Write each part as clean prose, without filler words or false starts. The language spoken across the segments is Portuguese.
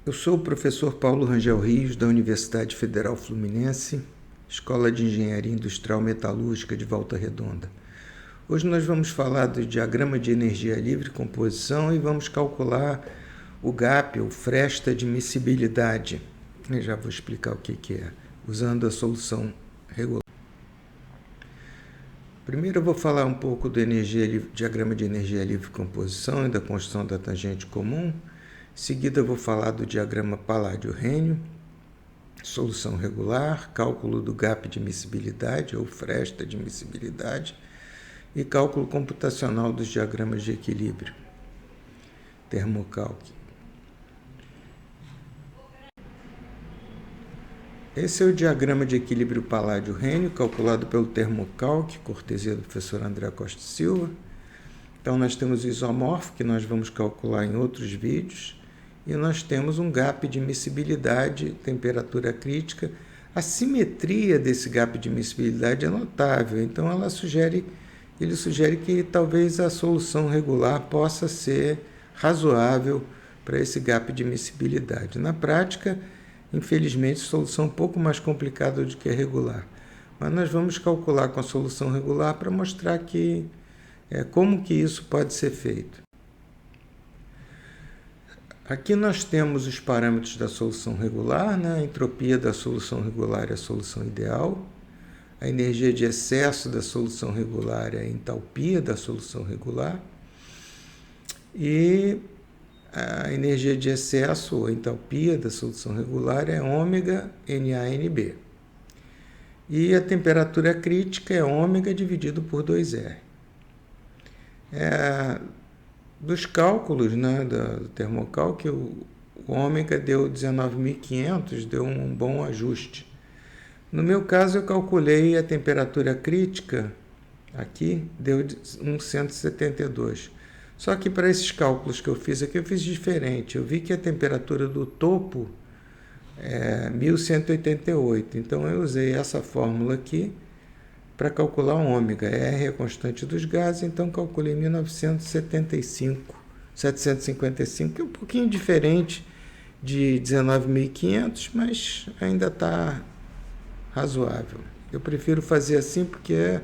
Eu sou o professor Paulo Rangel Rios, da Universidade Federal Fluminense, Escola de Engenharia Industrial Metalúrgica de Volta Redonda. Hoje nós vamos falar do diagrama de energia livre composição e vamos calcular o gap, ou fresta de miscibilidade. Eu já vou explicar o que é, usando a solução regular. Primeiro eu vou falar um pouco do diagrama de energia livre composição e da construção da tangente comum. Em seguida eu vou falar do diagrama paládio-rênio, solução regular, cálculo do gap de miscibilidade ou fresta de miscibilidade e cálculo computacional dos diagramas de equilíbrio, termocálculo. Esse é o diagrama de equilíbrio paládio-rênio, calculado pelo termocálculo, cortesia do professor André Costa Silva. Então, nós temos o isomorfo, que nós vamos calcular em outros vídeos, e nós temos um gap de miscibilidade, temperatura crítica. A simetria desse gap de miscibilidade é notável, então ele sugere que talvez a solução regular possa ser razoável para esse gap de miscibilidade. Na prática, infelizmente, a solução é um pouco mais complicada do que a regular. Mas nós vamos calcular com a solução regular para mostrar como que isso pode ser feito. Aqui nós temos os parâmetros da solução regular, né? A entropia da solução regular é a solução ideal. A energia de excesso da solução regular é a entalpia da solução regular. E a energia de excesso, ou entalpia da solução regular, é ômega NaNb. E a temperatura crítica é ômega dividido por 2R. Dos cálculos, né, do termocálculo, o ômega deu 19.500, deu um bom ajuste. No meu caso, eu calculei a temperatura crítica, aqui, deu 172. Só que para esses cálculos que eu fiz aqui, eu fiz diferente. Eu vi que a temperatura do topo é 1188. Então, eu usei essa fórmula aqui para calcular o ômega. R é a constante dos gases, então calculei 755, que é um pouquinho diferente de 19.500, mas ainda está razoável. Eu prefiro fazer assim porque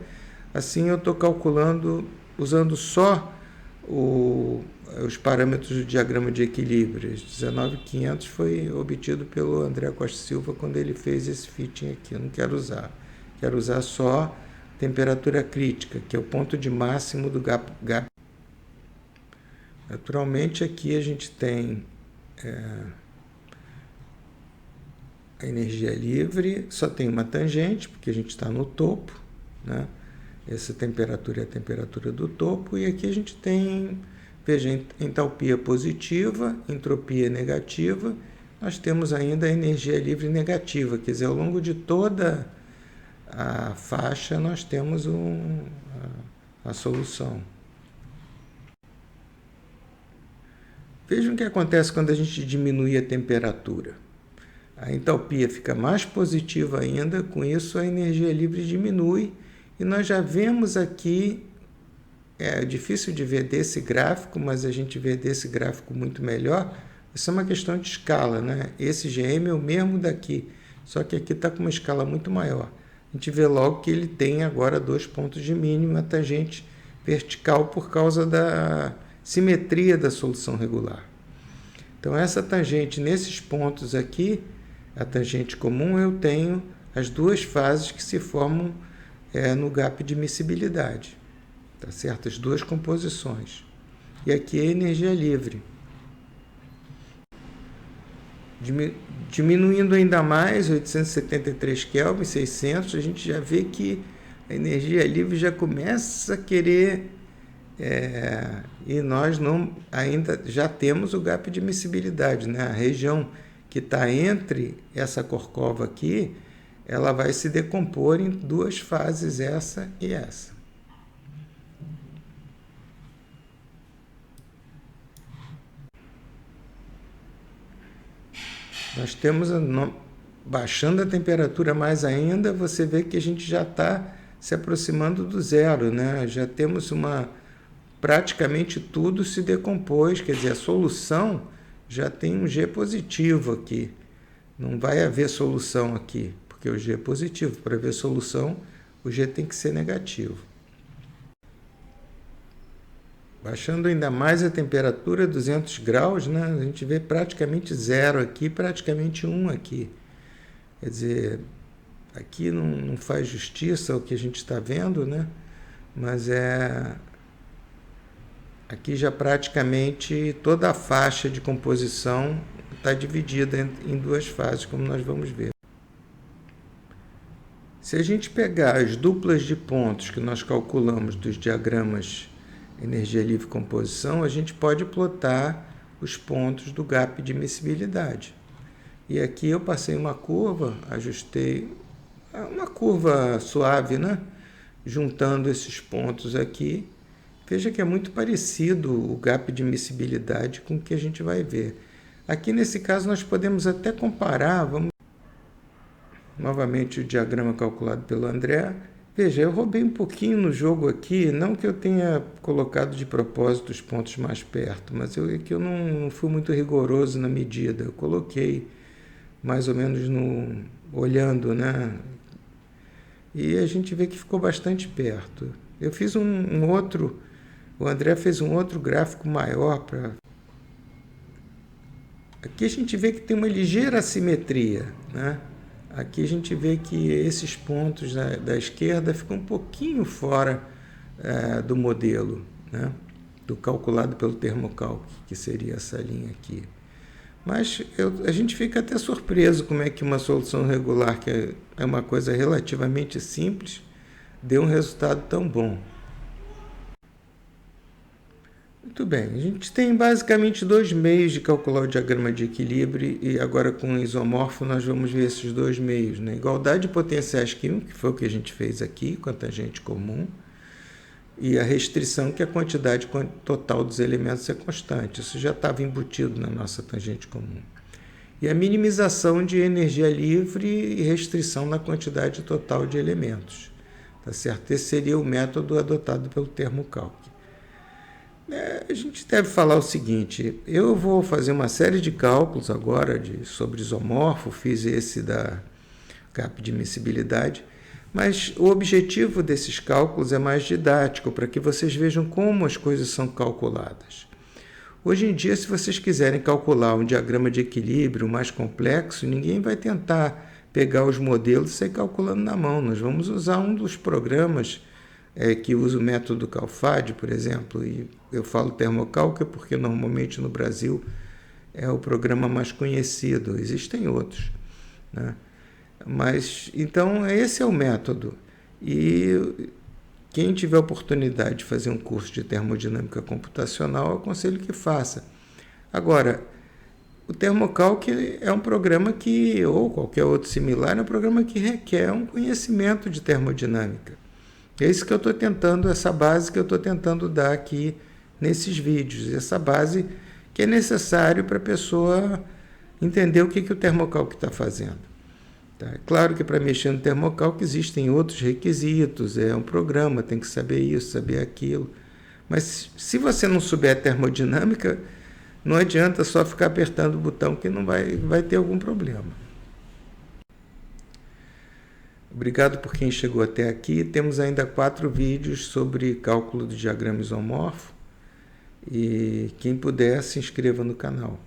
assim eu estou calculando usando só os parâmetros do diagrama de equilíbrio. 19.500 foi obtido pelo André Costa Silva quando ele fez esse fitting aqui. Eu não quero usar. Quero usar só temperatura crítica, que é o ponto de máximo do gap. Naturalmente, aqui a gente tem a energia livre, só tem uma tangente, porque a gente está no topo, né? Essa temperatura é a temperatura do topo, e aqui a gente tem, veja, entalpia positiva, entropia negativa, nós temos ainda a energia livre negativa, quer dizer, ao longo de toda a faixa nós temos a solução. Vejam o que acontece quando a gente diminui a temperatura. A entalpia fica mais positiva ainda, com isso a energia livre diminui, e nós já vemos aqui, é difícil de ver desse gráfico, mas a gente vê desse gráfico muito melhor. Isso é uma questão de escala, né? Esse GM é o mesmo daqui, só que aqui está com uma escala muito maior. A gente vê logo que ele tem agora 2 pontos de mínima, tangente vertical, por causa da simetria da solução regular. Então, essa tangente nesses pontos aqui, a tangente comum, eu tenho as duas fases que se formam no gap de miscibilidade. Tá certo? As duas composições. E aqui é energia livre. Diminuindo ainda mais, 873 Kelvin, 600, a gente já vê que a energia livre já começa a querer, e nós ainda já temos o gap de miscibilidade, né? A região que está entre essa corcova aqui, ela vai se decompor em duas fases, essa e essa. Nós temos, baixando a temperatura mais ainda, você vê que a gente já está se aproximando do zero, né? Já temos praticamente tudo se decompôs, quer dizer, a solução já tem um G positivo aqui. Não vai haver solução aqui, porque o G é positivo. Para haver solução, o G tem que ser negativo. Baixando ainda mais a temperatura, 200 graus, né? A gente vê praticamente 0 aqui, praticamente 1 aqui. Quer dizer, aqui não faz justiça ao que a gente está vendo, né? Mas aqui já praticamente toda a faixa de composição está dividida em duas fases, como nós vamos ver. Se a gente pegar as duplas de pontos que nós calculamos dos diagramas energia livre e composição, a gente pode plotar os pontos do gap de miscibilidade. E aqui eu passei uma curva, ajustei uma curva suave, né? Juntando esses pontos aqui. Veja que é muito parecido o gap de miscibilidade com o que a gente vai ver. Aqui nesse caso nós podemos até comparar, vamos novamente o diagrama calculado pelo André. Veja, eu roubei um pouquinho no jogo aqui, não que eu tenha colocado de propósito os pontos mais perto, mas que eu não fui muito rigoroso na medida. Eu coloquei mais ou menos olhando, né? E a gente vê que ficou bastante perto. Eu fiz o André fez um outro gráfico maior para... Aqui a gente vê que tem uma ligeira assimetria, né? Aqui a gente vê que esses pontos da esquerda ficam um pouquinho fora do modelo, né? Do calculado pelo termocálculo, que seria essa linha aqui. Mas a gente fica até surpreso como é que uma solução regular, que é uma coisa relativamente simples, deu um resultado tão bom. Muito bem, a gente tem basicamente dois meios de calcular o diagrama de equilíbrio e agora com o isomorfo nós vamos ver esses dois meios, né? Igualdade de potenciais químicos, que foi o que a gente fez aqui com a tangente comum, e a restrição, que a quantidade total dos elementos é constante. Isso já estava embutido na nossa tangente comum. E a minimização de energia livre e restrição na quantidade total de elementos. Tá certo? Esse seria o método adotado pelo termocálculo. A gente deve falar o seguinte: eu vou fazer uma série de cálculos agora sobre isomorfo, fiz esse da gap de miscibilidade, mas o objetivo desses cálculos é mais didático, para que vocês vejam como as coisas são calculadas. Hoje em dia, se vocês quiserem calcular um diagrama de equilíbrio mais complexo, ninguém vai tentar pegar os modelos e sair calculando na mão. Nós vamos usar um dos programas que usa o método CALFAD, por exemplo, e eu falo termocálculo porque normalmente no Brasil é o programa mais conhecido, existem outros, né? Mas, então, esse é o método. E quem tiver oportunidade de fazer um curso de termodinâmica computacional, eu aconselho que faça. Agora, o termocálculo é um programa que, ou qualquer outro similar, é um programa que requer um conhecimento de termodinâmica. É isso que eu estou tentando, essa base que eu estou tentando dar aqui nesses vídeos. Essa base que é necessário para a pessoa entender o que o termocálculo está fazendo. Tá? É claro que para mexer no termocálculo existem outros requisitos, é um programa, tem que saber isso, saber aquilo. Mas se você não souber termodinâmica, não adianta só ficar apertando o botão que não vai ter algum problema. Obrigado por quem chegou até aqui. Temos ainda 4 vídeos sobre cálculo do diagrama isomorfo. E quem puder, se inscreva no canal.